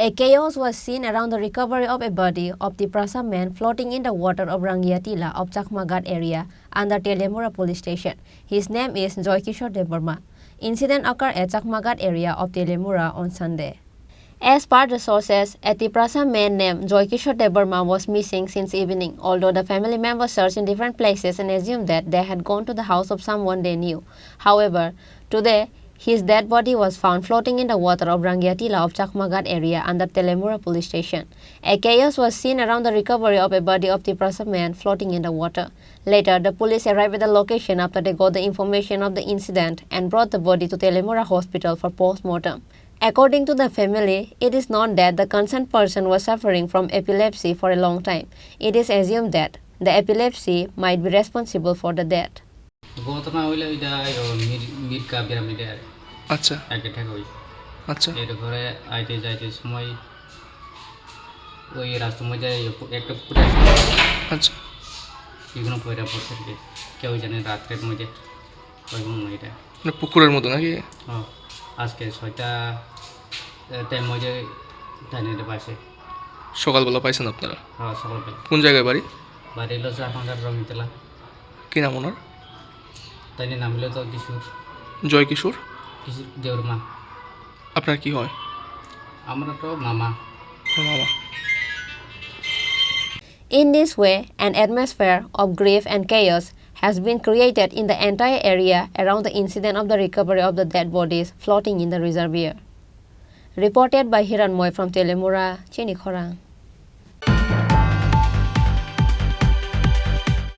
A chaos was seen around the recovery of a body of Tiprasa man floating in the water of Rangia Tila of Chakmagat area under Telemura police station. His name is Joykishore Debarma. Incident occurred at Chakmagat area of Telemura on Sunday. As per the sources, a Tiprasa man named Joykishore Debarma was missing since evening, although the family members searched in different places and assumed that they had gone to the house of someone they knew. However, today, his dead body was found floating in the water of Rangia Tila of Chakmagat area under Telemura police station. A chaos was seen around the recovery of a body of Tiprasa man floating in the water. Later, the police arrived at the location after they got the information of the incident and brought the body to Telemura hospital for post-mortem. According to the family, it is known that the concerned person was suffering from epilepsy for a long time. It is assumed that the epilepsy might be responsible for the death. আচ্ছা আচ্ছা এটা করে আইতে যাইতে সময় ওই রাস্তার মধ্যে একটা পুকুর আছে আচ্ছা এগুলো পয়রা পড়ছে কেউ জানে রাত্রের মধ্যে ওইগুলো এটা মানে পুকুরের মতো নাকি হ্যাঁ আজকে 6টা টাইম মধ্যে ধানের পাশে সকালবেলা পাইছেন আপনারা হ্যাঁ সকালবেলা কোন জায়গায় বাড়ি বাড়ি হলো আপনার রঙিয়া তিলা কি নাম ওনার তাই নাম হলো তো কিশোর জয়কিশোর দেওর মা আপনার কি হয় আমরা তো মামা মামা In this way, an atmosphere of grief and chaos has been created in the entire area around the incident of the recovery of the dead bodies floating in the reservoir. Reported by Hiranmoy from Telemura, Chini Khorang.